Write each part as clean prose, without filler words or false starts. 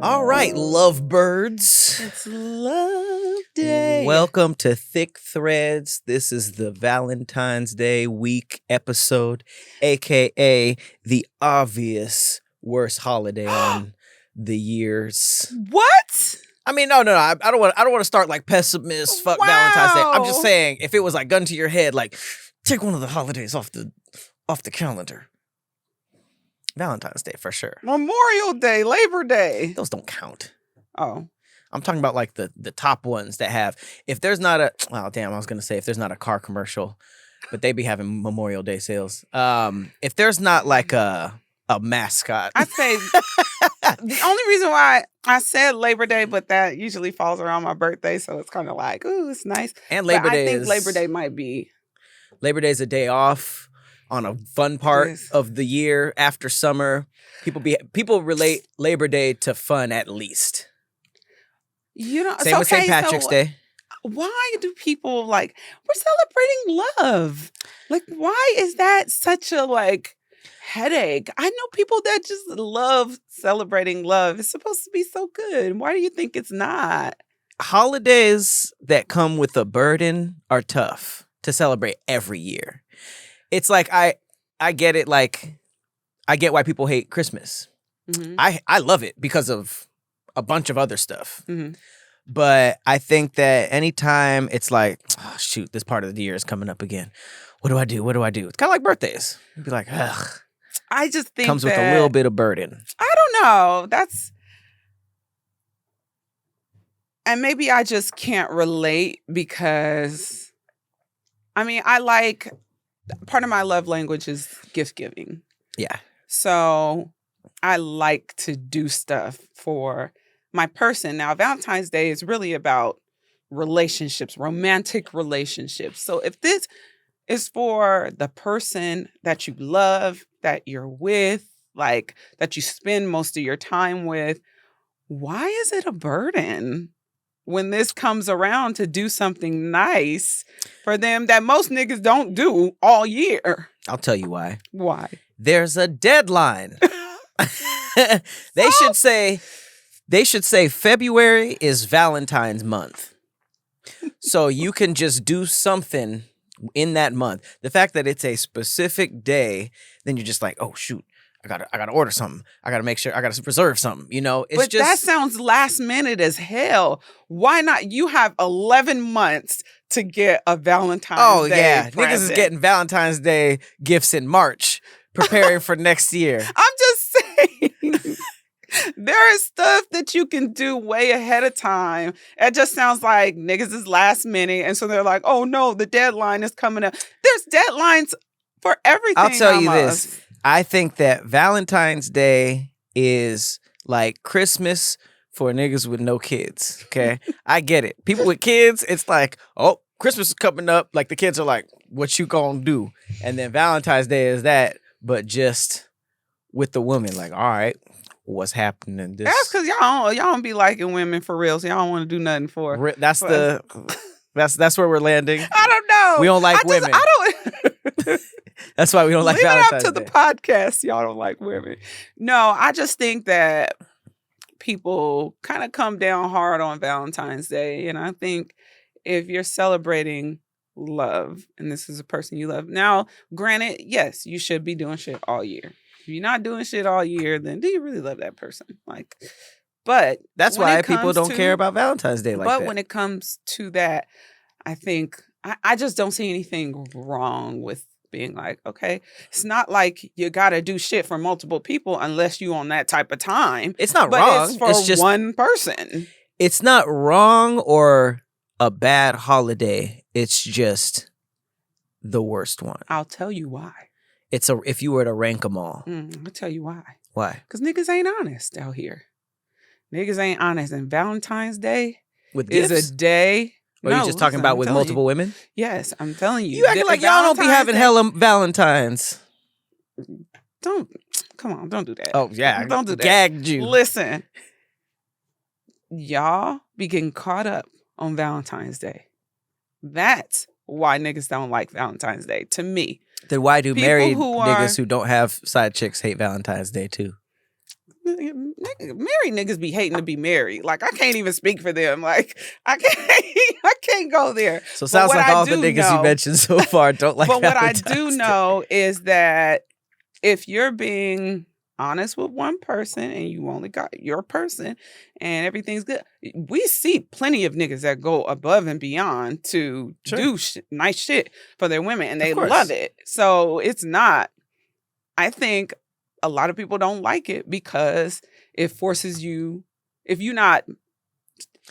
All right, lovebirds. It's Love Day. Welcome to Thick Threads. This is the Valentine's Day week episode, aka the obvious worst holiday on the years. What? I mean, no. I don't want to start like pessimist. Fuck Wow. Valentine's Day. I'm just saying, if it was like gun to your head, like take one of the holidays off the calendar. Valentine's Day for sure. Memorial Day, Labor Day. Those don't count. Oh. I'm talking about like the top ones that have, if there's not a, well, damn, I was going to say if there's not a car commercial, but they be having Memorial Day sales. If there's not like a mascot. I'd say the only reason why I said Labor Day, but that usually falls around my birthday. So it's kind of like, ooh, it's nice. And Labor Day I think Labor Day might be. Labor Day is a day off on a fun part of the year after summer. People relate Labor Day to fun at least. You know, same with St. Patrick's Day. Why do people like, we're celebrating love? Like, why is that such a like headache? I know people that just love celebrating love. It's supposed to be so good. Why do you think it's not? Holidays that come with a burden are tough to celebrate every year. It's like I get it. Like I get why people hate Christmas. Mm-hmm. I love it because of a bunch of other stuff. Mm-hmm. But I think that anytime it's like, oh shoot, this part of the year is coming up again. What do I do? It's kind of like birthdays. You'd be like, ugh. I just think comes with a little bit of burden. I don't know. And maybe I just can't relate because, I mean, part of my love language is gift giving. Yeah. So I like to do stuff for my person. Now, Valentine's Day is really about relationships, romantic relationships. So if this is for the person that you love, that you're with, like that you spend most of your time with, why is it a burden when this comes around to do something nice for them that most niggas don't do all year? I'll tell you why. Why? There's a deadline. They should say February is Valentine's month. So you can just do something in that month. The fact that it's a specific day, then you're just like, oh shoot, I gotta order something. I gotta make sure I gotta reserve something. You know, it's just that sounds last minute as hell. Why not? You have 11 months to get a Valentine's Day present. Niggas is getting Valentine's Day gifts in March, preparing for next year. I'm just saying. There is stuff that you can do way ahead of time. It just sounds like niggas is last minute. And so they're like, oh no, the deadline is coming up. There's deadlines for everything. I'll tell you this. I think that Valentine's Day is like Christmas for niggas with no kids. Okay. I get it. People with kids, it's like, oh, Christmas is coming up. Like the kids are like, what you gonna do? And then Valentine's Day is that, but just with the woman, like, all right. What's happening? That's because y'all don't be liking women for real, so y'all don't want to do nothing for. That's where we're landing. I don't know. We don't like women. I don't. That's why we don't like Leave Valentine's it up to Day. the podcast. Y'all don't like women. No, I just think that people kind of come down hard on Valentine's Day, and I think if you're celebrating love, and this is a person you love, now, granted, yes, you should be doing shit all year. If you're not doing shit all year, then do you really love that person? Like, but that's why people don't care about Valentine's Day like that. But when it comes to that, I think I just don't see anything wrong with being like, okay, it's not like you got to do shit for multiple people unless you on that type of time. It's not wrong. It's for just one person. It's not wrong or a bad holiday. It's just the worst one. I'll tell you why. If you were to rank them all. I'll tell you why. Why? Because niggas ain't honest out here. Niggas ain't honest. And Valentine's Day is a day. Or are you just talking about with multiple women? Yes, I'm telling you. You acting like y'all don't be having hella Valentines. Come on, don't do that. Oh, yeah. Don't do that. Gagged you. Listen. Y'all be getting caught up on Valentine's Day. That's why niggas don't like Valentine's Day, to me. Then why do People married who niggas are- who don't have side chicks hate Valentine's Day too? Married niggas be hating to be married. Like I can't even speak for them. Like I can't go there. So it sounds what like I all the do niggas know- you mentioned so far don't like But what I Valentine's do Day. know is that if you're being honest with one person and you only got your person and everything's good, we see plenty of niggas that go above and beyond to Sure. do nice shit for their women and they Of course. love it. So it's not, I think a lot of people don't like it because it forces you, if you're not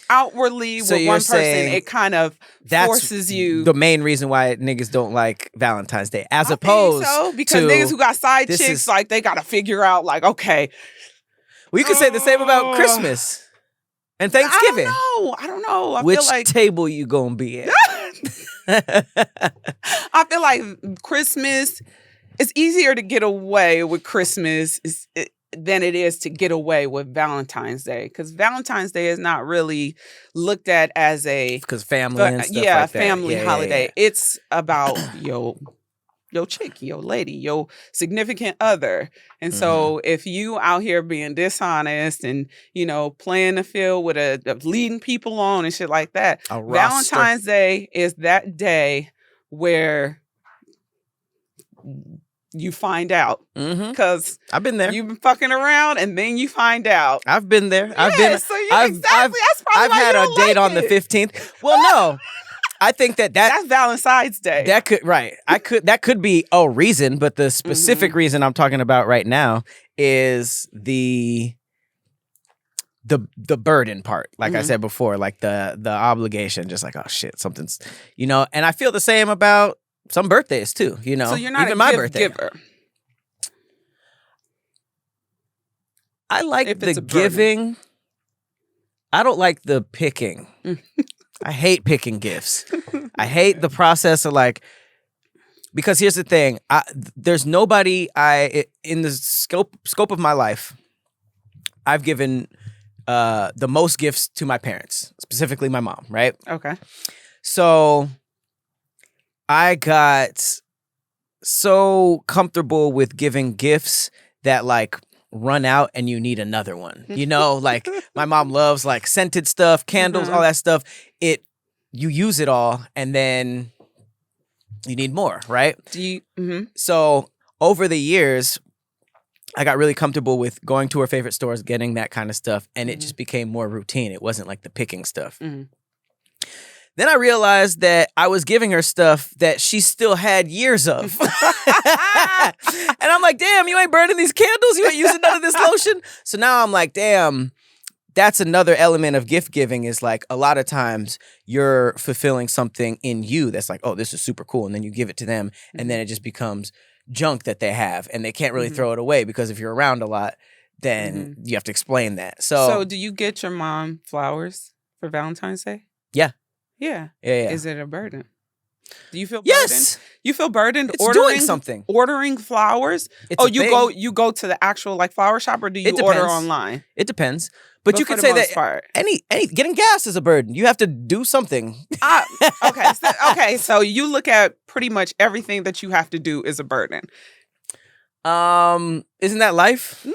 outwardly So with you're one person, saying it kind of That's forces you. the main reason why niggas don't like Valentine's Day, as I opposed think so, because to niggas who got side this chicks, is- like they got to figure out, like, okay, well, you could say the same about Christmas and Thanksgiving. I don't know. I Which feel like table you gonna be at? I feel like Christmas. It's easier to get away with Christmas than it is to get away with Valentine's Day, because Valentine's Day is not really looked at as a Because family and stuff like that. family Yeah, holiday. yeah. It's about your chick, your lady, your significant other. And so if you out here being dishonest and, playing the field with leading people on and shit like that, A roster. Valentine's Day is that day where you find out, because I've been there. you've been fucking around and then you find out. I've been there. So exactly. That's probably I've why had you a don't date like on the it. 15th. Well, no. I think that's Valentine's Day. that could that could be a reason, but the specific reason I'm talking about right now is the burden part. Like I said before, like the obligation, just like, oh shit, something's, and I feel the same about some birthdays too, So you're not even a my gift birthday. giver. I like If the it's a burden. giving. I don't like the picking. I hate picking gifts. I hate the process of because here's the thing. There's nobody in the scope of my life, I've given the most gifts to my parents, specifically my mom, right? Okay. So I got so comfortable with giving gifts that run out and you need another one. Like my mom loves scented stuff, candles, all that stuff. You use it all and then you need more, right? So over the years, I got really comfortable with going to her favorite stores, getting that kind of stuff, and it just became more routine. It wasn't like the picking stuff. Then I realized that I was giving her stuff that she still had years of. And I'm like, damn, you ain't burning these candles? You ain't using none of this lotion? So now I'm like, damn, that's another element of gift giving is a lot of times you're fulfilling something in you that's like, oh, this is super cool. And then you give it to them and then it just becomes junk that they have and they can't really throw it away because if you're around a lot, then you have to explain that. So do you get your mom flowers for Valentine's Day? Yeah. Yeah. Yeah. Is it a burden? Do you feel Yes. burdened? You feel burdened It's ordering doing something. Ordering flowers? It's a thing. You go to the actual flower shop, or do you It order depends. online? It depends. But you for could the say most that part. any getting gas is a burden. You have to do something. Okay. So you look at pretty much everything that you have to do is a burden. Isn't that life? No.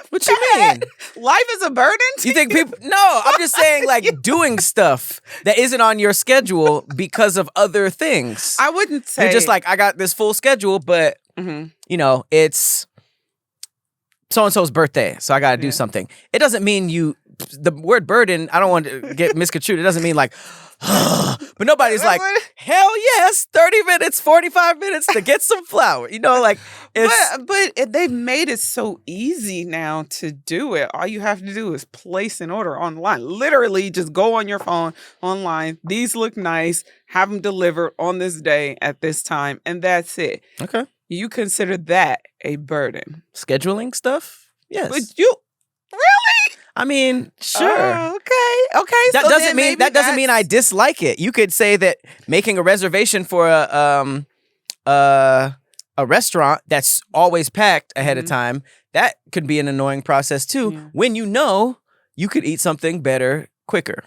What you mean? Life is a burden? You think people? No, I'm just saying doing stuff that isn't on your schedule because of other things. I wouldn't say. You're just I got this full schedule, but it's so and so's birthday, so I got to do something. It doesn't mean the word burden. I don't want to get misconstrued. It doesn't mean but nobody's like, hell yes, 30 minutes, 45 minutes to get some flour. It's. But they've made it so easy now to do it. All you have to do is place an order online. Literally, just go on your phone online. These look nice. Have them delivered on this day at this time, and that's it. Okay. You consider that a burden? Scheduling stuff? Yes. But you really? I mean, sure. Okay. That so doesn't then mean maybe that doesn't mean I dislike it. You could say that making a reservation for a restaurant that's always packed ahead of time, that could be an annoying process too. Yeah. When you could eat something better quicker.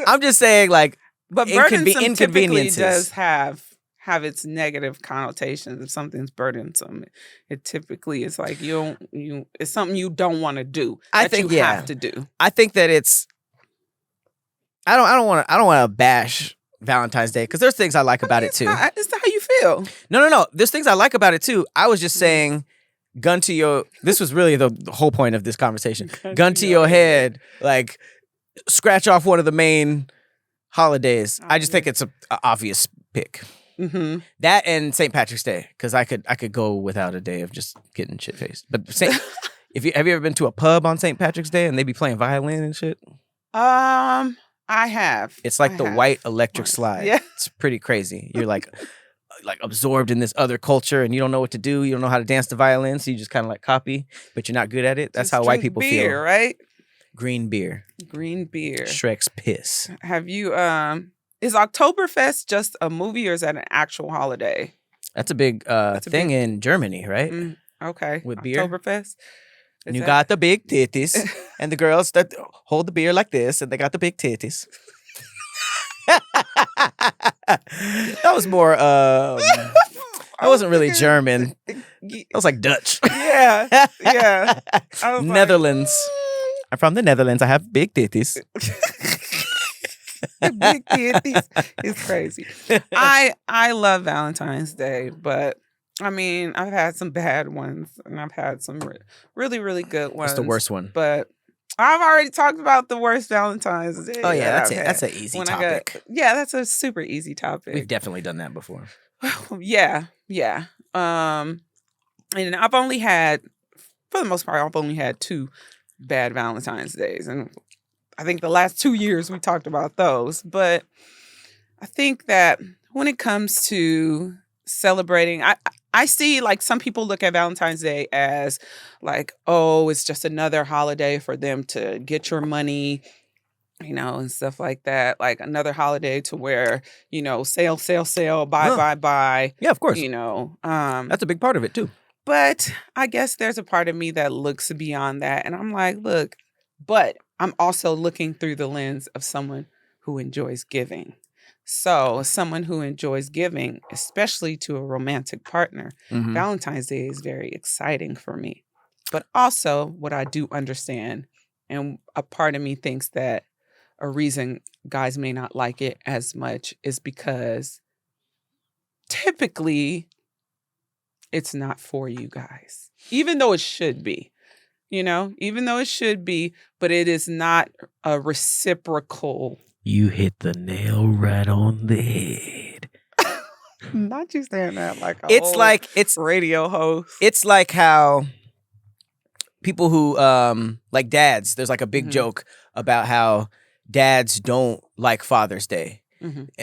I'm just saying but burdensome typically inconveniences. does have have its negative connotations. If something's burdensome, it typically is like it's something you don't want to do. I that think you have to do. I think that it's. I don't want to bash Valentine's Day because there's things I like about it too. It's how you feel. No. There's things I like about it too. I was just saying, gun to your. This was really the whole point of this conversation. Gun to your head, like scratch off one of the main holidays. I just think it's a obvious pick. Mm-hmm. That and St. Patrick's Day, because I could go without a day of just getting shit faced. But have you ever been to a pub on St. Patrick's Day and they be playing violin and shit? I have. It's like the white electric slide. Yeah. It's pretty crazy. You're like absorbed in this other culture and you don't know what to do. You don't know how to dance the violin, so you just kind of like copy, but you're not good at it. That's Just how white drink people beer, feel. right? Green beer. Green beer. Shrek's piss. Have you is Oktoberfest just a movie or is that an actual holiday? That's a big thing in Germany, right? Okay. With beer. Oktoberfest. And you got the big titties, and the girls that hold the beer like this, and they got the big titties. That was more. That wasn't really German. That was like Dutch. Yeah. Netherlands. I'm from the Netherlands. I have big titties. Big titties. It's crazy. I love Valentine's Day, but I mean, I've had some bad ones and I've had some really, really good ones. What's the worst one? But I've already talked about the worst Valentine's Day. Oh yeah, that's it. That's an easy topic. That's a super easy topic. We've definitely done that before. Yeah. And I've only had, for the most part, I've only had 2 bad Valentine's Days, and I think the last 2 years we talked about those. But I think that when it comes to celebrating, I see like some people look at Valentine's Day as like, oh, it's just another holiday for them to get your money, and stuff like that. Like another holiday to where, sale, buy. Yeah, of course. That's a big part of it too. But I guess there's a part of me that looks beyond that. And I'm like, look, but I'm also looking through the lens of someone who enjoys giving. So someone who enjoys giving, especially to a romantic partner, Valentine's Day is very exciting for me. But also what I do understand, and a part of me thinks that a reason guys may not like it as much is because typically it's not for you guys, even though it should be. But it is not a reciprocal. You hit the nail right on the head. Not you saying that like it's radio host. It's like how people who like dads, there's like a big joke about how dads don't like Father's Day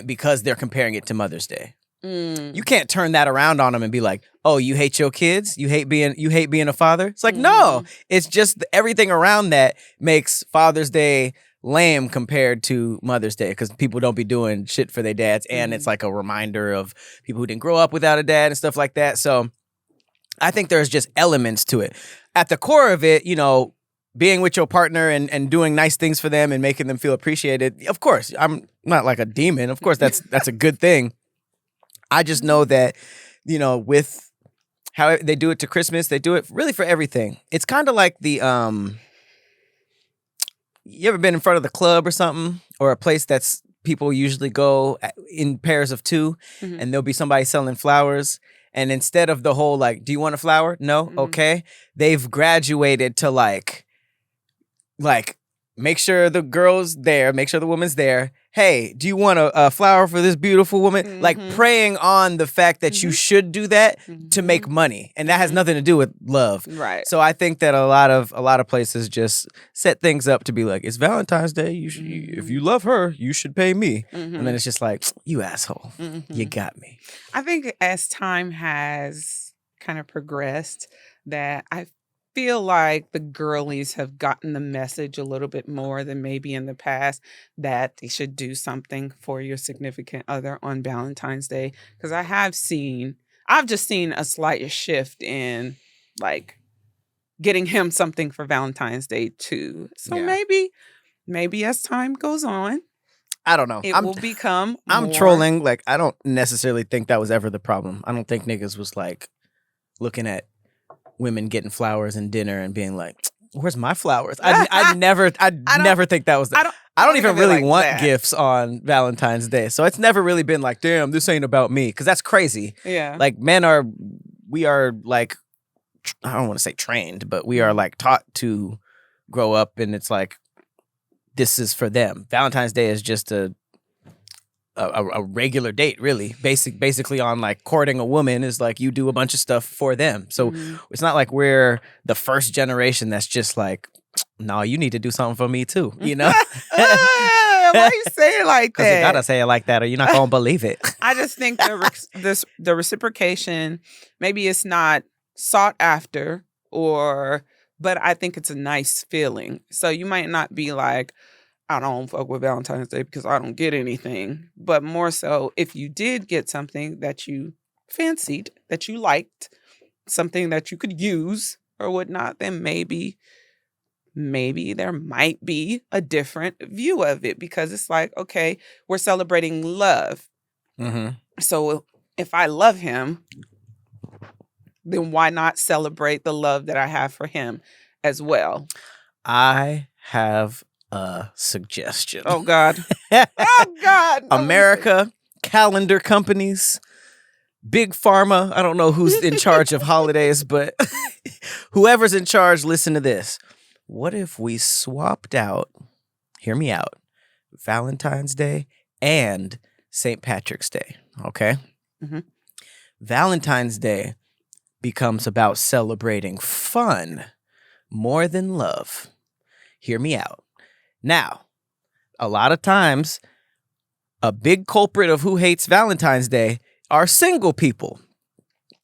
because they're comparing it to Mother's Day. You can't turn that around on them and be like, "Oh, you hate your kids? You hate being a father?" It's like, no, it's just everything around that makes Father's Day lame compared to Mother's Day because people don't be doing shit for their dads, and it's like a reminder of people who didn't grow up without a dad and stuff like that. So I think there's just elements to it. At the core of it, being with your partner and doing nice things for them and making them feel appreciated. Of course, I'm not like a demon. Of course, that's a good thing. I just know that, with how they do it to Christmas, they do it really for everything. It's kind of like the you ever been in front of the club or something, or a place that's people usually go in pairs of 2, and there'll be somebody selling flowers, and instead of the whole like, do you want a flower? No, okay. They've graduated to like make sure the girl's there, make sure the woman's there. Hey, do you want a flower for this beautiful woman? Like preying on the fact that you should do that to make money, and that has nothing to do with love. Right. So I think that a lot of places just set things up to be like, it's Valentine's Day. You should, if you love her, you should pay me. And then it's just like, you asshole, you got me. I think as time has kind of progressed, that I feel like the girlies have gotten the message a little bit more than maybe in the past that they should do something for your significant other on Valentine's Day. Because I've just seen a slight shift in like getting him something for Valentine's Day too. So maybe as time goes on, I don't know. It will become I'm more... trolling. Like, I don't necessarily think that was ever the problem. I don't think niggas was like looking at women getting flowers and dinner and being like, "Where's my flowers?" I never think that was. I don't even really want gifts on Valentine's Day, so it's never really been like, "Damn, this ain't about me," because that's crazy. Yeah, like we are like, I don't want to say trained, but we are like taught to grow up, and it's like, this is for them. Valentine's Day is just a regular date, really. Basically on like courting a woman is like you do a bunch of stuff for them. So it's not like we're the first generation that's just like, no, you need to do something for me too, you know? Why you say it like that? Because you gotta say it like that or you're not gonna believe it. I just think the reciprocation, maybe it's not sought after, but I think it's a nice feeling. So you might not be like, I don't fuck with Valentine's Day because I don't get anything. But more so, if you did get something that you fancied, that you liked, something that you could use or whatnot, then maybe there might be a different view of it, because it's like, okay, we're celebrating love. Mm-hmm. So if I love him, then why not celebrate the love that I have for him as well? I have a suggestion. Oh, God. Oh, God. America, calendar companies, Big Pharma. I don't know who's in charge of holidays, but whoever's in charge, listen to this. What if we swapped out, hear me out, Valentine's Day and St. Patrick's Day, okay? Mm-hmm. Valentine's Day becomes about celebrating fun more than love. Hear me out. Now, a lot of times, a big culprit of who hates Valentine's Day are single people,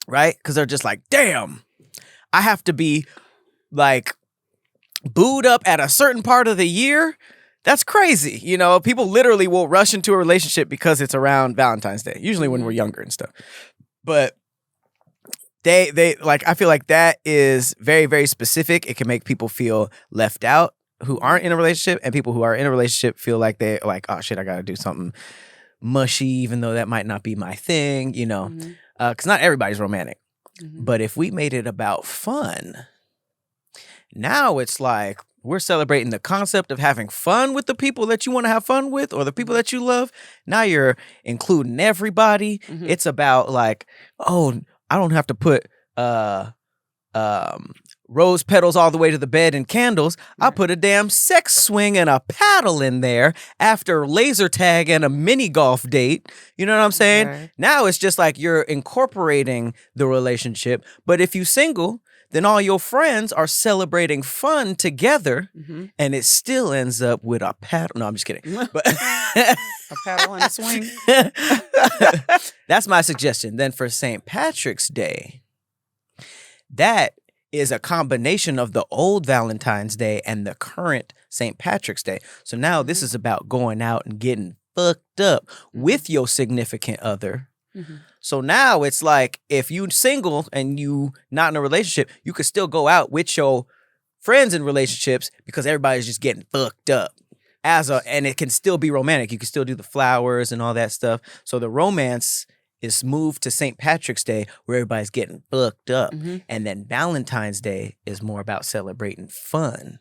right? Because they're just like, damn, I have to be like booed up at a certain part of the year. That's crazy. You know, people literally will rush into a relationship because it's around Valentine's Day, usually when we're younger and stuff. But they like, I feel like that is very, very specific. It can make people feel left out who aren't in a relationship, and people who are in a relationship feel like they're like, oh shit, I gotta do something mushy, even though that might not be my thing, you know, because not everybody's romantic. But if we made it about fun, now it's like we're celebrating the concept of having fun with the people that you want to have fun with, or the people that you love. Now you're including everybody. It's about like, oh, I don't have to put rose petals all the way to the bed and candles. I put a damn sex swing and a paddle in there after laser tag and a mini golf date. You know what I'm saying? Okay. Now it's just like you're incorporating the relationship. But if you single, then all your friends are celebrating fun together, and it still ends up with a paddle. No, I'm just kidding. But a paddle and a swing. That's my suggestion. Then for St. Patrick's Day, that is a combination of the old Valentine's Day and the current St. Patrick's Day. So now this is about going out and getting fucked up with your significant other. So now it's like, if you single and you not in a relationship, you could still go out with your friends in relationships because everybody's just getting fucked up. And it can still be romantic. You can still do the flowers and all that stuff. So the romance is moved to St. Patrick's Day, where everybody's getting fucked up. And then Valentine's Day is more about celebrating fun.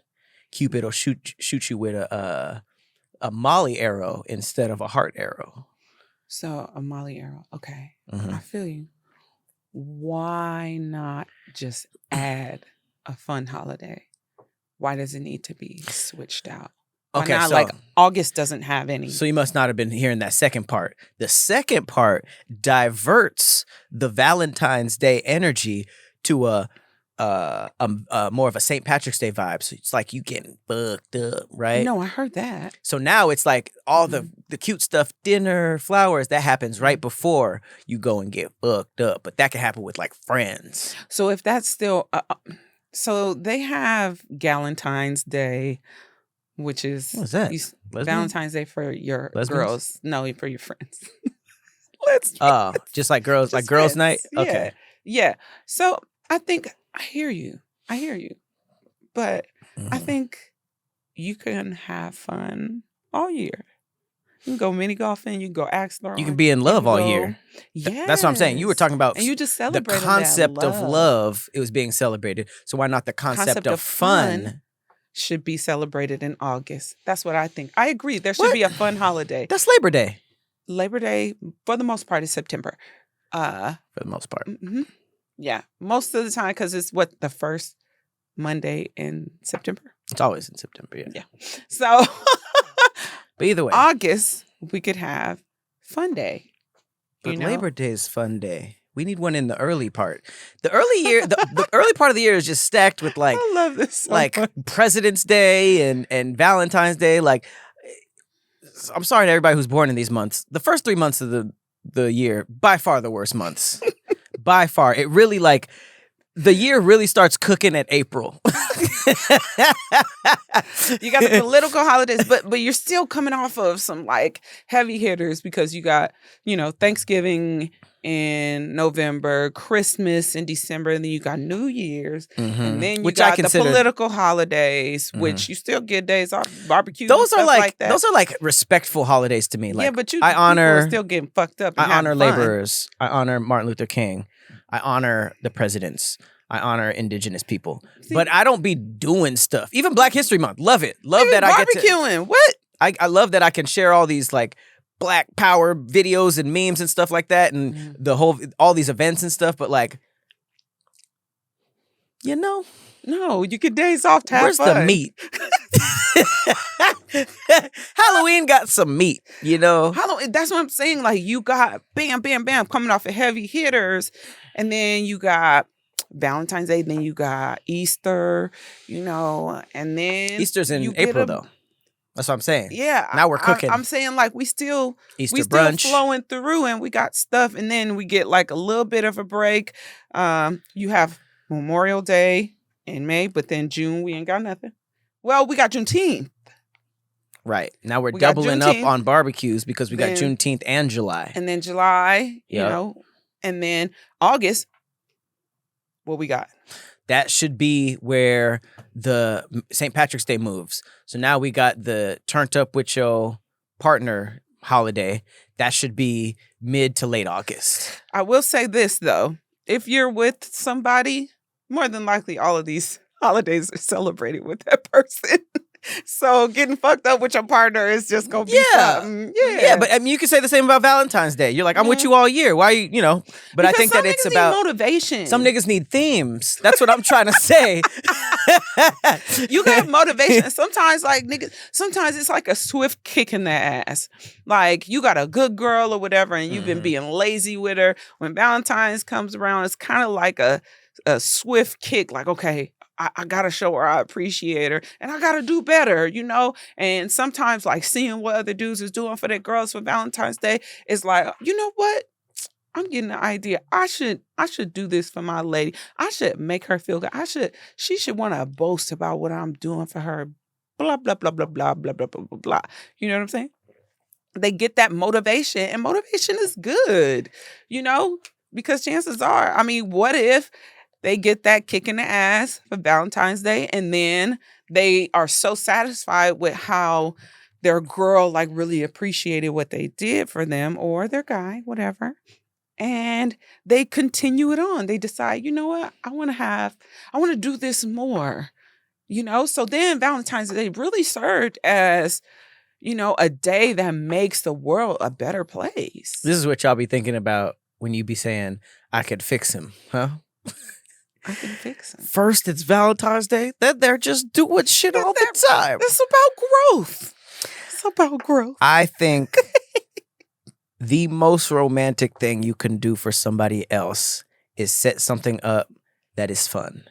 Cupid will shoot you with a Molly arrow instead of a heart arrow. So a Molly arrow. Okay. I feel you. Why not just add a fun holiday? Why does it need to be switched out? Why Okay, not, so like August doesn't have any. So you must not have been hearing that second part. The second part diverts the Valentine's Day energy to a more of a St. Patrick's Day vibe. So it's like you getting fucked up, right? No, I heard that. So now it's like all the cute stuff, dinner, flowers, that happens right before you go and get fucked up. But that can happen with like friends. So if that's still, so they have Galentine's Day, which is What is that? Valentine's Day for your Lesbians? girls. No, for your friends. Oh, just like girls, Just like girls' friends. night? Yeah. Okay. Yeah. So I think I hear you. But I think you can have fun all year. You can go mini golfing. You can go axe throwing. You can be in love all year. Yeah, That's what I'm saying. You were talking about and you just the celebrated concept that of love. It was being celebrated. So why not the concept of fun? Should be celebrated in August. That's what I think. I agree. There should be a fun holiday. That's Labor Day. Labor Day, for the most part, is September. For the most part. Mm-hmm. Yeah, most of the time, because it's the first Monday in September. It's always in September. Yeah. So, but either way, August we could have Fun Day. But Labor Day is Fun Day. We need one in the early part. The early year, the early part of the year is just stacked with like, I love this so like much. President's Day and Valentine's Day. Like, I'm sorry to everybody who's born in these months. The first 3 months of the year, by far the worst months. By far, it really like the year really starts cooking at April. You got the political holidays, but you're still coming off of some like heavy hitters because you got, Thanksgiving in November, Christmas in December, and then you got New Year's, and then you got the political holidays, which you still get days off, barbecue. Those are like that. Those are like respectful holidays to me. Like, yeah, but I honor people are still getting fucked up. And I honor having fun. laborers. I honor Martin Luther King. I honor the presidents. I honor indigenous people. See, but I don't be doing stuff. Even Black History Month. Love it. Love even that I get to barbecuing. What? I love that I can share all these like Black power videos and memes and stuff like that and all these events and stuff, but like no, you get days off to have where's fun. the meat? Halloween got some meat, Halloween, that's what I'm saying. Like you got bam, bam, bam coming off of heavy hitters, and then you got Valentine's Day, then you got Easter, and then Easter's in April though. That's what I'm saying. Yeah. Now we're cooking. I'm saying like we still brunch. flowing through and we got stuff and then we get like a little bit of a break. You have Memorial Day in May, but then June we ain't got nothing. Well, we got Juneteenth. Right. Now we're doubling up on barbecues because we got Juneteenth and July. And then July, and then August, what we got? That should be where the St. Patrick's Day moves. So now we got the Turned Up With Your Partner holiday. That should be mid to late August. I will say this, though. If you're with somebody, more than likely all of these holidays are celebrated with that person. So getting fucked up with your partner is just going to be something. Yeah, but I mean, you can say the same about Valentine's Day. You're like, I'm with you all year. Why you But because I think that it's about motivation. Some niggas need themes. That's what I'm trying to say. You got motivation. Sometimes, like niggas, sometimes it's like a swift kick in the ass. Like you got a good girl or whatever, and you've been being lazy with her. When Valentine's comes around, it's kind of like a swift kick. Like, okay, I gotta show her I appreciate her, and I gotta do better, And sometimes, like seeing what other dudes is doing for their girls for Valentine's Day is like, you know what? I'm getting the idea. I should do this for my lady. I should make her feel good. She should want to boast about what I'm doing for her. Blah blah blah blah blah blah blah blah blah blah. You know what I'm saying? They get that motivation, and motivation is good, because chances are, I mean, what if they get that kick in the ass for Valentine's Day, and then they are so satisfied with how their girl like really appreciated what they did for them, or their guy, whatever. And they continue it on. They decide, you know what? I want to do this more, So then Valentine's Day really served as, a day that makes the world a better place. This is what y'all be thinking about when you be saying, I could fix him, huh? I can fix him. First, it's Valentine's Day. Then they're just doing shit all the time. It's about growth. It's about growth. I think the most romantic thing you can do for somebody else is set something up that is fun.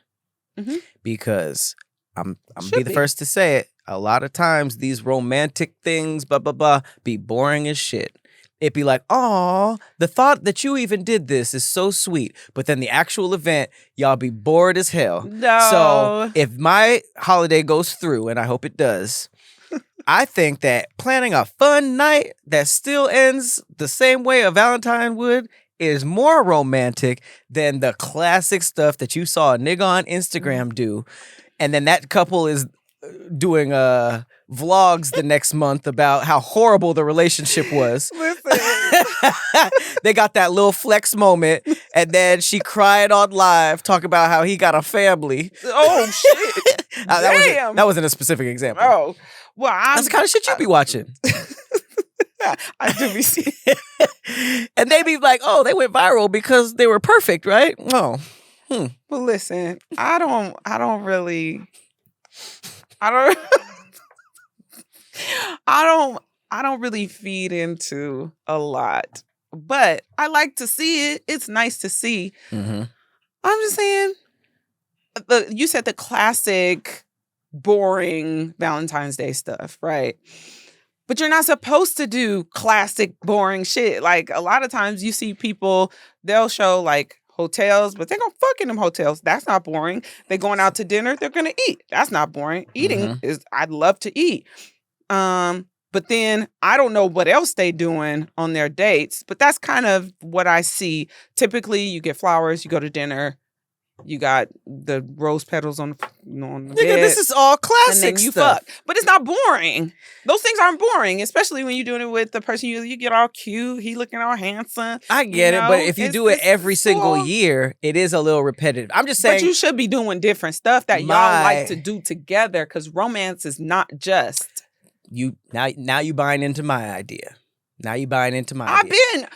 Mm-hmm. Because I'm be the first to say it. A lot of times these romantic things, blah, blah, blah, be boring as shit. It'd be like, oh, the thought that you even did this is so sweet. But then the actual event, y'all be bored as hell. No. So if my holiday goes through, and I hope it does, I think that planning a fun night that still ends the same way a Valentine would is more romantic than the classic stuff that you saw a nigga on Instagram do. And then that couple is doing vlogs the next month about how horrible the relationship was. Listen. They got that little flex moment, and then she cried on live, talking about how he got a family. Oh shit! Damn. That wasn't a specific example. Oh, well, that's the kind of shit you be watching. I do be seeing. And they be like, "Oh, they went viral because they were perfect, right?" Oh, Well, listen, I don't really feed into a lot, but I like to see it. It's nice to see. Mm-hmm. I'm just saying, you said the classic, boring Valentine's Day stuff, right? But you're not supposed to do classic, boring shit. Like, a lot of times you see people, they'll show like hotels, but they're gonna fuck in them hotels. That's not boring. They're going out to dinner, they're gonna eat. That's not boring. Eating is, I'd love to eat. But then I don't know what else they doing on their dates, but that's kind of what I see. Typically, you get flowers, you go to dinner, you got the rose petals on the bed. This is all classic and then you stuff. fuck. But it's not boring. Those things aren't boring, especially when you're doing it with the person you get all cute, he looking all handsome. I get it, but if you do it every single year, it is a little repetitive. I'm just saying. But you should be doing different stuff that y'all like to do together, because romance is not just. Now you buying into my idea. Now you buying into my idea.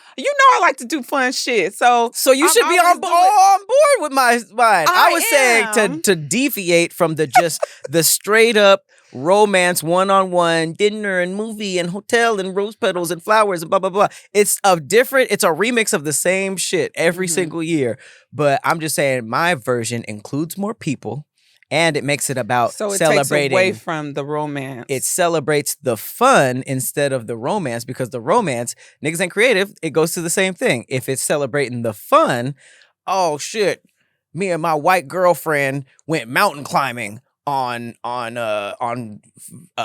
I like to do fun shit. So you should be on board with mine. I was saying to deviate from the straight up romance, one-on-one, dinner and movie and hotel and rose petals and flowers and blah, blah, blah. It's a remix of the same shit every single year. But I'm just saying my version includes more people. And it makes it about celebrating. Takes away from the romance. It celebrates the fun instead of the romance, because the romance, niggas ain't creative, it goes to the same thing. If it's celebrating the fun, oh shit, me and my white girlfriend went mountain climbing on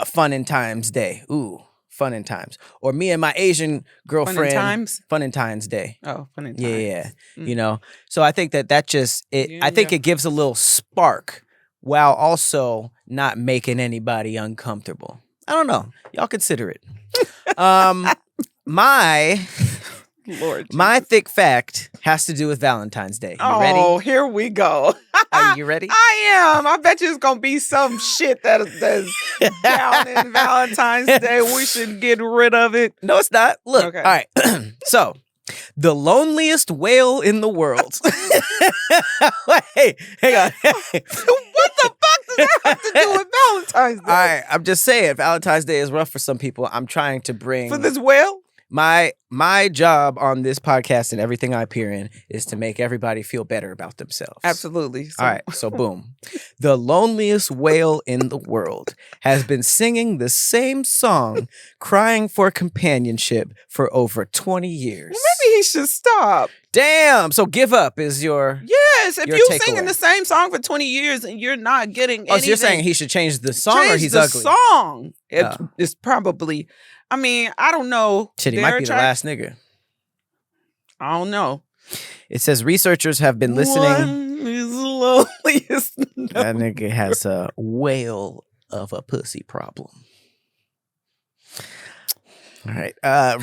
Fun and Times Day. Ooh, Fun and Times. Or me and my Asian girlfriend. Fun and Times? Fun and Times Day. Oh, Fun and Times. Yeah. You know, so I think that just, I think it gives a little spark, while also not making anybody uncomfortable. I don't know. Y'all consider it. My thick fact has to do with Valentine's Day. You ready? Oh, here we go. Are you ready? I am. I bet you it's going to be some shit that's down in Valentine's Day. We should get rid of it. No, it's not. Look. Okay. All right. So, the loneliest whale in the world. Wait, hang on. What the fuck does that have to do with Valentine's Day? All right, I'm just saying Valentine's Day is rough for some people. I'm trying to bring... For this whale? My job on this podcast and everything I appear in is to make everybody feel better about themselves. Absolutely. All right, so boom. The loneliest whale in the world has been singing the same song, crying for companionship for over 20 years. Well, maybe he should stop. Damn. So Give Up is your Yes, if you're takeaway. Singing the same song for 20 years and you're not getting anything. Oh, so you're saying he should change the song or he's ugly? Song. It's probably... I mean, I don't know. Shit, he might be the last nigga. I don't know. It says researchers have been listening. One is loneliest. That nigga has a whale of a pussy problem. All right.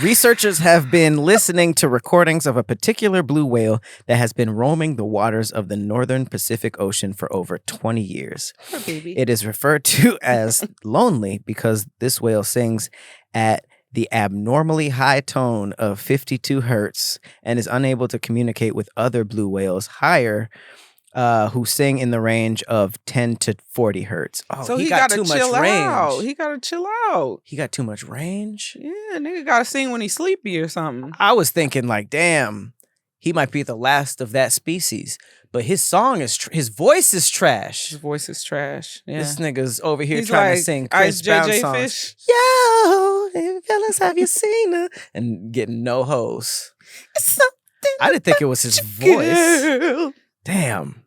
Researchers have been listening to recordings of a particular blue whale that has been roaming the waters of the northern Pacific Ocean for over 20 years. Poor baby. It is referred to as lonely because this whale sings at the abnormally high tone of 52 hertz and is unable to communicate with other blue whales higher who sing in the range of 10 to 40 hertz. Oh, so he got too much range. He got to chill out. He got too much range? Yeah, nigga got to sing when he's sleepy or something. I was thinking like, damn, he might be the last of that species. But his song is, his voice is trash. His voice is trash. Yeah. This nigga's over here trying to sing Chris Brown songs. Fish. Yo, hey, fellas, have you seen her? And getting no hoes. I didn't think it was his voice. Damn.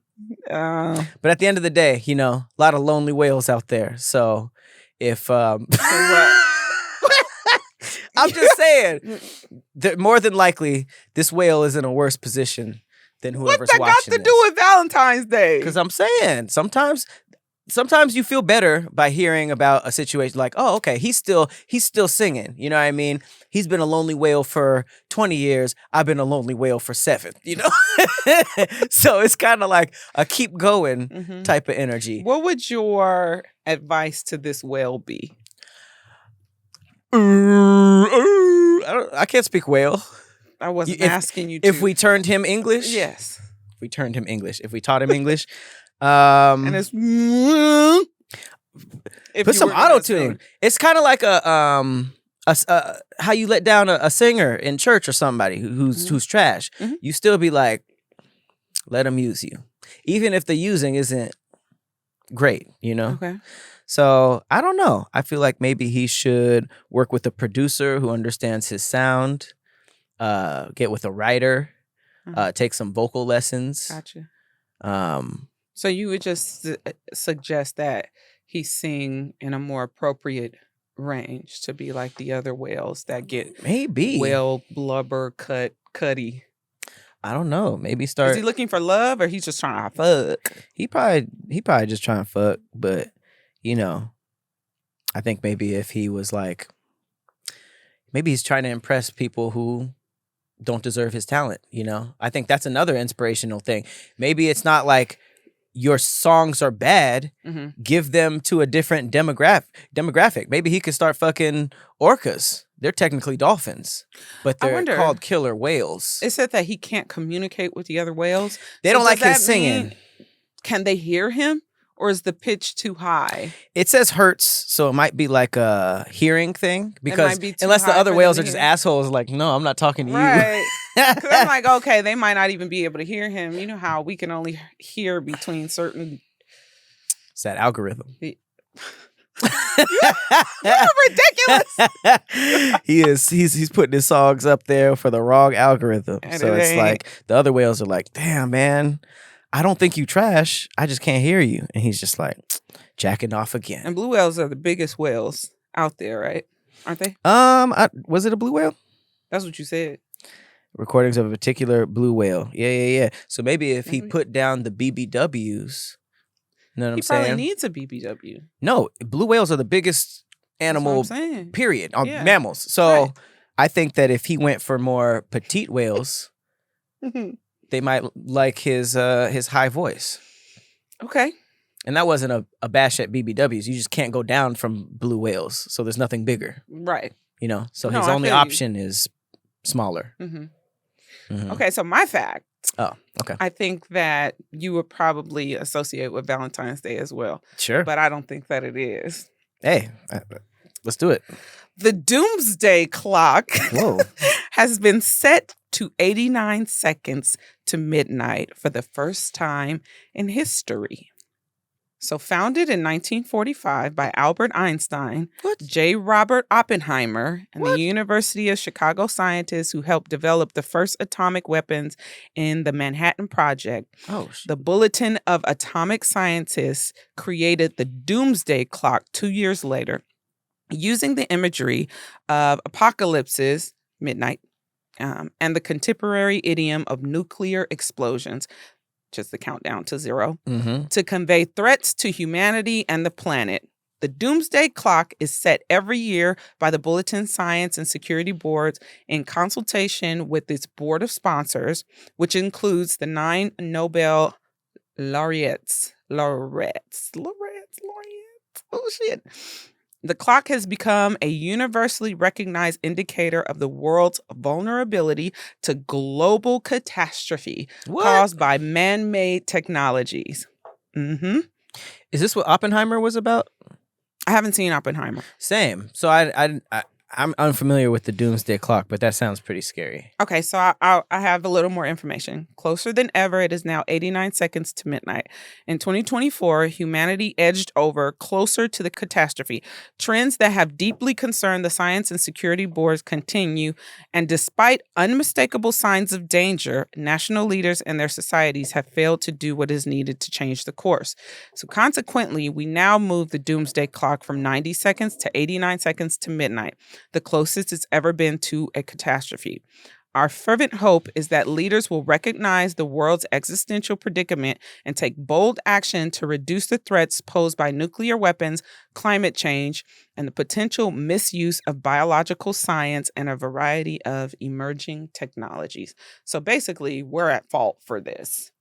But at the end of the day, you know, a lot of lonely whales out there. So if I'm just saying that more than likely this whale is in a worse position than whoever's watching. What that got to do with Valentine's Day? Because I'm saying sometimes sometimes you feel better by hearing about a situation like, oh, okay, he's still singing. You know what I mean? He's been a lonely whale for 20 years. I've been a lonely whale for 7, you know? So it's kind of like a keep going type of energy. What would your advice to this whale be? I can't speak whale. I wasn't asking you to. If we turned him English? Yes. If we turned him English. If we taught him English. And it's put some auto-tune. It's kind of like a how you let down a singer in church or somebody who's trash. You still be like, let them use you. Even if the using isn't great, you know? Okay. So I don't know. I feel like maybe he should work with a producer who understands his sound, get with a writer, take some vocal lessons. Gotcha. So you would just suggest that he sing in a more appropriate range to be like the other whales that get maybe whale blubber cutty. I don't know. Maybe start. Is he looking for love or he's just trying to fuck? He probably just trying to fuck, but you know, I think maybe if he was like, maybe he's trying to impress people who don't deserve his talent, you know? I think that's another inspirational thing. Maybe it's not like your songs are bad. Give them to a different demographic. Maybe he could start fucking orcas. They're technically dolphins, but they're called killer whales. It said that he can't communicate with the other whales. They don't like his singing. Can they hear him? Or is the pitch too high? It says hertz, so it might be like a hearing thing. Because unless the other whales are just assholes, like, no, I'm not talking to you. Right. Because I'm like, okay, they might not even be able to hear him. You know how we can only hear between certain... It's that algorithm. You're ridiculous. He's putting his songs up there for the wrong algorithm. And so it's like the other whales are like, damn, man. I don't think you trash. I just can't hear you. And he's just like jacking off again. And blue whales are the biggest whales out there, right? Aren't they? Was it a blue whale? That's what you said. Recordings of a particular blue whale. Yeah. So maybe if he put down the BBWs, you know what I'm saying? He probably needs a BBW. No, blue whales are the biggest animal, period, on mammals. So I think that if he went for more petite whales, they might like his high voice. Okay. And that wasn't a bash at BBWs. You just can't go down from blue whales. So there's nothing bigger. Right. You know? So his only option is smaller. Okay, so my fact. Oh, okay. I think that you would probably associate with Valentine's Day as well. Sure. But I don't think that it is. Hey, let's do it. The Doomsday Clock Whoa. has been set to 89 seconds to midnight for the first time in history. So founded in 1945 by Albert Einstein, J. Robert Oppenheimer, and the University of Chicago scientists who helped develop the first atomic weapons in the Manhattan Project. The Bulletin of Atomic Scientists created the Doomsday Clock 2 years later, using the imagery of apocalypses, midnight, and the contemporary idiom of nuclear explosions, just the countdown to 0, to convey threats to humanity and the planet. The Doomsday Clock is set every year by the Bulletin Science and Security Boards in consultation with its board of sponsors, which includes the 9 Nobel laureates. Oh, shit. The clock has become a universally recognized indicator of the world's vulnerability to global catastrophe caused by man-made technologies. Is this what Oppenheimer was about? I haven't seen Oppenheimer. Same. So I'm unfamiliar with the Doomsday Clock, but that sounds pretty scary. Okay, so I have a little more information. Closer than ever, it is now 89 seconds to midnight. In 2024, humanity edged over closer to the catastrophe. Trends that have deeply concerned the science and security boards continue, and despite unmistakable signs of danger, national leaders and their societies have failed to do what is needed to change the course. So consequently, we now move the Doomsday Clock from 90 seconds to 89 seconds to midnight, the closest it's ever been to a catastrophe. Our fervent hope is that leaders will recognize the world's existential predicament and take bold action to reduce the threats posed by nuclear weapons, climate change, and the potential misuse of biological science and a variety of emerging technologies. So basically, we're at fault for this.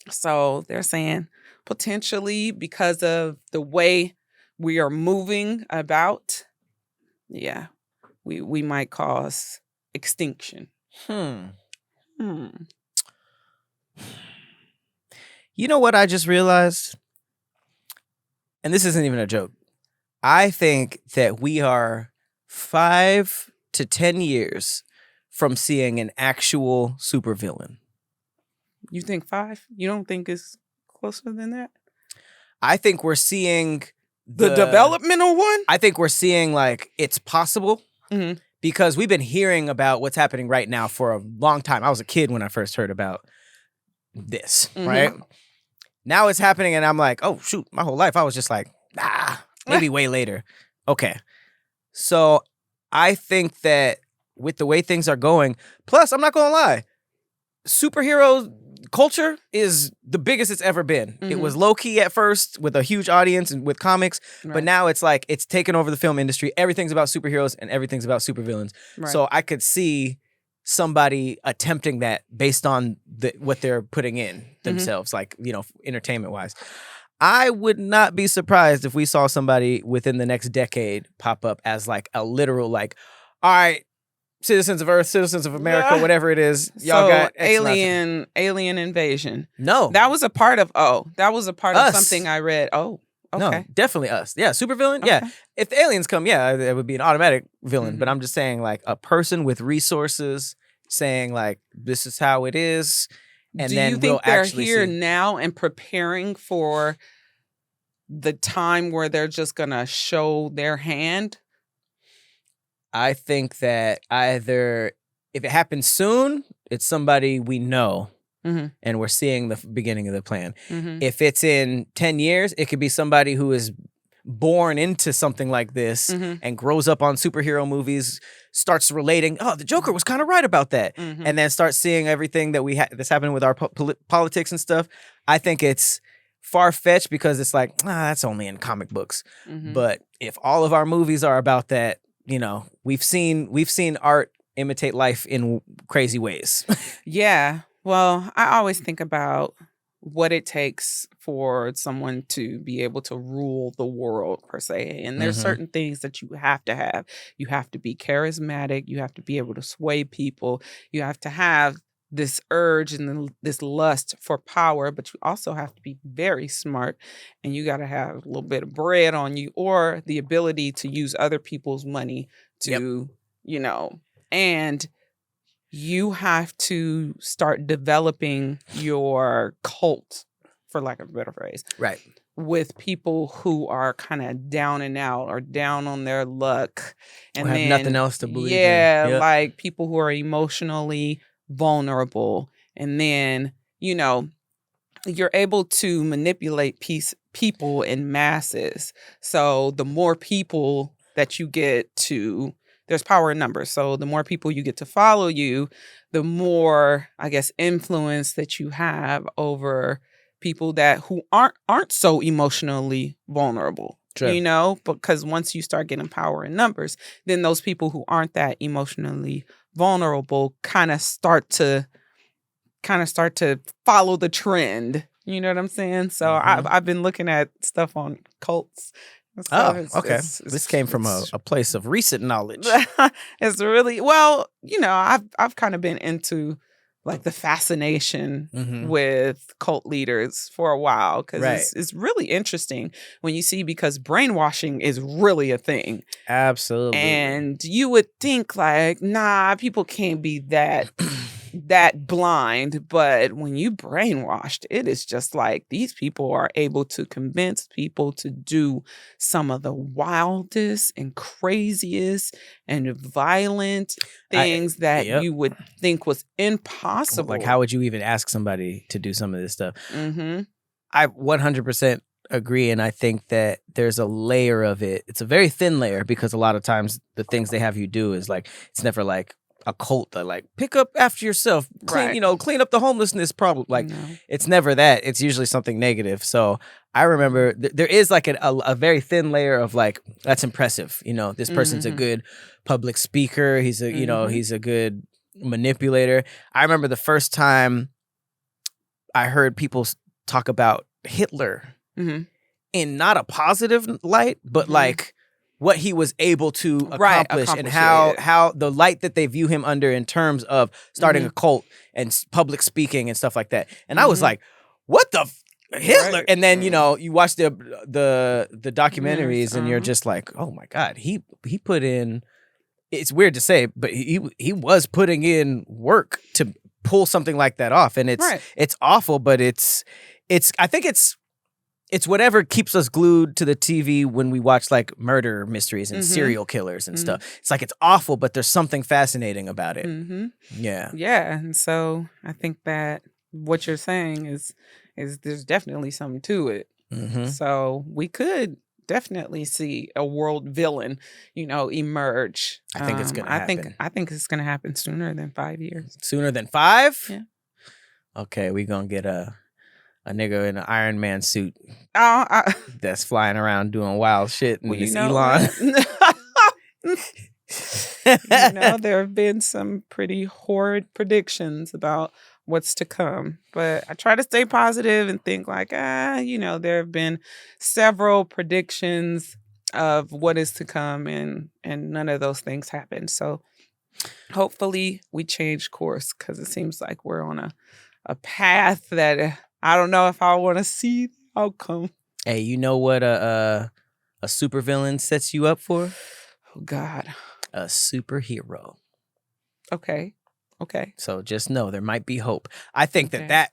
So they're saying potentially because of the way we are moving about, we might cause extinction. You know what I just realized? And this isn't even a joke. I think that we are 5 to 10 years from seeing an actual supervillain. You think 5? You don't think it's closer than that? I think we're seeing the developmental one? I think we're seeing like it's possible because we've been hearing about what's happening right now for a long time. I was a kid when I first heard about this, right? Now it's happening and I'm like, oh, shoot, my whole life I was just like, maybe way later. Okay. So I think that with the way things are going, plus I'm not going to lie, superhero culture is the biggest it's ever been. It was low-key at first with a huge audience and with comics, but now it's like it's taken over the film industry. Everything's about superheroes and everything's about supervillains. Right. So I could see somebody attempting that based on what they're putting in themselves, like, you know, entertainment-wise. I would not be surprised if we saw somebody within the next decade pop up as like a literal like, all right, citizens of Earth, citizens of America, whatever it is, y'all got alien invasion. No, that was a part of something I read. Oh, okay, no, definitely us. Yeah, supervillain. Okay. Yeah, if the aliens come, it would be an automatic villain. But I'm just saying, like a person with resources saying, like, this is how it is. And do you think they're here now and preparing for the time where they're just gonna show their hand? I think that either if it happens soon, it's somebody we know and we're seeing the beginning of the plan. If it's in 10 years, it could be somebody who is born into something like this and grows up on superhero movies, starts relating, oh, the Joker was kind of right about that, and then starts seeing everything that that's happening with our politics and stuff. I think it's far-fetched because it's like, that's only in comic books. But if all of our movies are about that, you know, we've seen art imitate life in crazy ways. Yeah. Well, I always think about what it takes for someone to be able to rule the world, per se. And there's certain things that you have to have. You have to be charismatic. You have to be able to sway people. You have to have this urge and this lust for power, but you also have to be very smart, and you got to have a little bit of bread on you or the ability to use other people's money to, you know, and you have to start developing your cult, for lack of a better phrase. Right. With people who are kind of down and out or down on their luck. And or have nothing else to believe in. Yeah, like people who are emotionally vulnerable. And then, you know, you're able to manipulate people in masses. So the more people that you get to, there's power in numbers. So the more people you get to follow you, the more, I guess, influence that you have over people who aren't so emotionally vulnerable. Sure. You know, because once you start getting power in numbers, then those people who aren't that emotionally vulnerable kind of start to follow the trend. You know what I'm saying? So I've been looking at stuff on cults. So okay. This came from a place of recent knowledge. It's really, well, you know, I've kind of been into like the fascination with cult leaders for a while, because it's really interesting when you see, because brainwashing is really a thing. Absolutely. And you would think like, nah, people can't be that blind, but when you brainwashed, it is just like these people are able to convince people to do some of the wildest and craziest and violent things that you would think was impossible. Like, how would you even ask somebody to do some of this stuff? I 100% agree, and I think that there's a layer of it. It's a very thin layer, because a lot of times the things they have you do is like, it's never like, a cult that like pick up after yourself, clean, Right. clean up the homelessness problem. Like No. it's never that. It's usually something negative. So I remember there is like a very thin layer of like, that's impressive. This person's a good public speaker. He's a, he's a good manipulator. I remember the first time I heard people talk about Hitler in not a positive light, but like what he was able to accomplish and how the light that they view him under in terms of starting a cult and public speaking and stuff like that. And I was like, what the Hitler? Right. And then, you watch the documentaries and you're just like, oh my God, he put in, it's weird to say, but he was putting in work to pull something like that off. And it's awful, but I think it's whatever keeps us glued to the TV when we watch like murder mysteries and serial killers and stuff. It's like it's awful, but there's something fascinating about it. Yeah. Yeah. And so I think that what you're saying is there's definitely something to it. So we could definitely see a world villain, emerge. I think it's gonna happen. I think it's gonna happen sooner than 5 years. Sooner than 5? Yeah. Okay, we gonna get a nigga in an Iron Man suit that's flying around doing wild shit. And it's Elon. There have been some pretty horrid predictions about what's to come. But I try to stay positive and think like, there have been several predictions of what is to come and none of those things happen. So hopefully we change course because it seems like we're on a path that I don't know if I want to see the outcome. Hey, you know what a supervillain sets you up for? Oh, God. A superhero. Okay. So just know there might be hope. I think that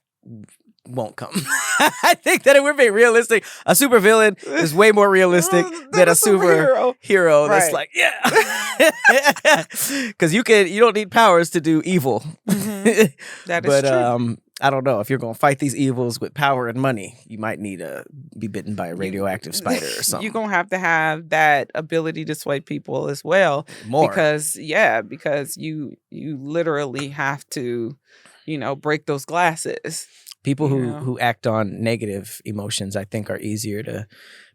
won't come. I think that if we're being realistic, a supervillain is way more realistic than a superhero that's like, yeah. Because you don't need powers to do evil. That is true. I don't know. If you're going to fight these evils with power and money, you might need to be bitten by a radioactive spider or something. You're going to have that ability to sway people as well. More. Because you literally have to, break those glasses. People who act on negative emotions, I think, are easier to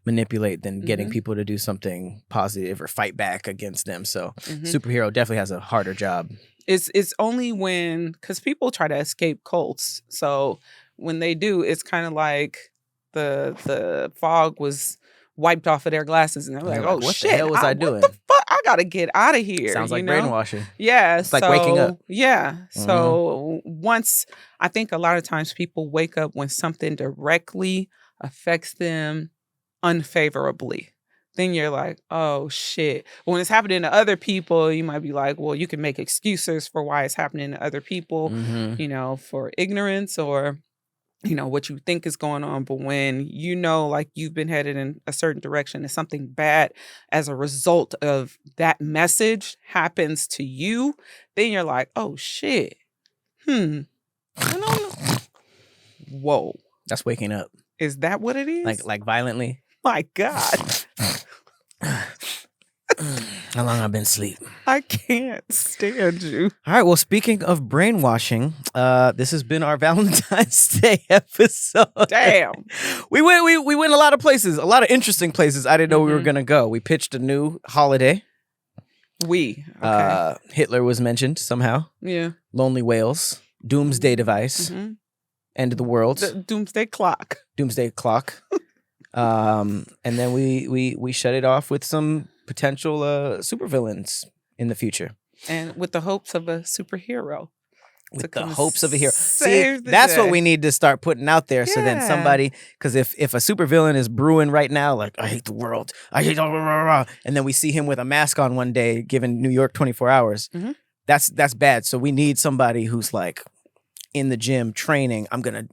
manipulate than getting people to do something positive or fight back against them. So superhero definitely has a harder job. It's only because people try to escape cults. So when they do, it's kind of like the fog was wiped off of their glasses, and they're like, "Oh what shit, the hell was I doing? What the fuck? I gotta get out of here." Sounds like brainwashing. Yeah, it's like waking up. Yeah. So once I think a lot of times people wake up when something directly affects them unfavorably. Then you're like, oh, shit. When it's happening to other people, you might be like, well, you can make excuses for why it's happening to other people, for ignorance or, what you think is going on. But when like you've been headed in a certain direction and something bad as a result of that message happens to you, then you're like, oh, shit. Whoa. That's waking up. Is that what it is? Like violently? My God. How long I've been asleep? I can't stand you. All right. Well, speaking of brainwashing, this has been our Valentine's Day episode. Damn. We went a lot of places, a lot of interesting places. I didn't know we were gonna go. We pitched a new holiday. Okay. Hitler was mentioned somehow. Yeah. Lonely whales. Doomsday device. End of the world. The doomsday clock. Doomsday clock. And then we shut it off with some potential supervillains in the future, and with the hopes of a superhero. With the hopes of a hero. See, that's what we need to start putting out there. Yeah. So then somebody, because if a supervillain is brewing right now, like I hate the world, I hate, and then we see him with a mask on one day, giving New York 24 hours. That's bad. So we need somebody who's like in the gym training. I'm gonna,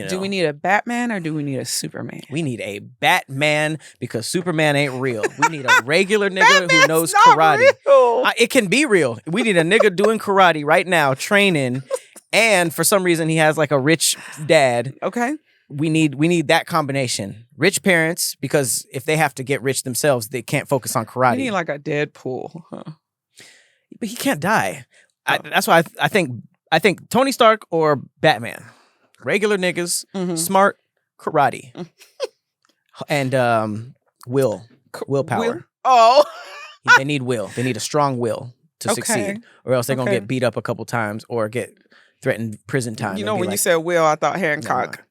Do we need a Batman or do we need a Superman? We need a Batman because Superman ain't real. We need a regular nigga who knows not karate. Real. It can be real. We need a nigga doing karate right now, training, and for some reason he has like a rich dad. Okay. We need that combination. Rich parents, because if they have to get rich themselves, they can't focus on karate. We need like a Deadpool. Huh? But he can't die. That's why I think Tony Stark or Batman, regular niggas, smart, karate, and willpower. They need will. They need a strong will to succeed, or else they're gonna get beat up a couple times or get threatened prison time. You know, when you said Will, I thought Hancock.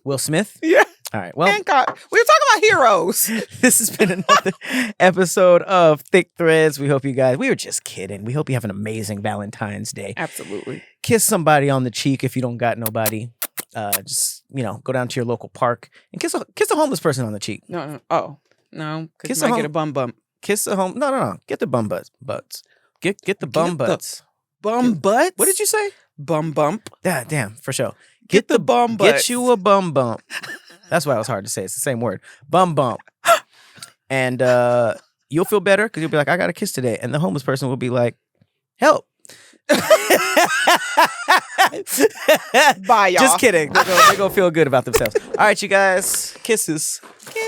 Will Smith? Yeah. All right. Well, Hancock. We were talking about heroes. This has been another episode of Thick Threads. We hope you guys, we were just kidding. We hope you have an amazing Valentine's Day. Absolutely. Kiss somebody on the cheek if you don't got nobody. Just, go down to your local park and kiss a homeless person on the cheek. No. Oh, no. Because you might get a bum bump. Kiss a No. Get the bum butts. Get the bum butts. Bum butts? What did you say? Bum bump. Damn, for sure. Get the bum butts. Get you a bum bump. That's why it was hard to say. It's the same word. Bum bump. And you'll feel better because you'll be like, I got a kiss today. And the homeless person will be like, help. Bye, y'all. Just kidding. They're going to feel good about themselves. All right, you guys. Kisses. Kiss.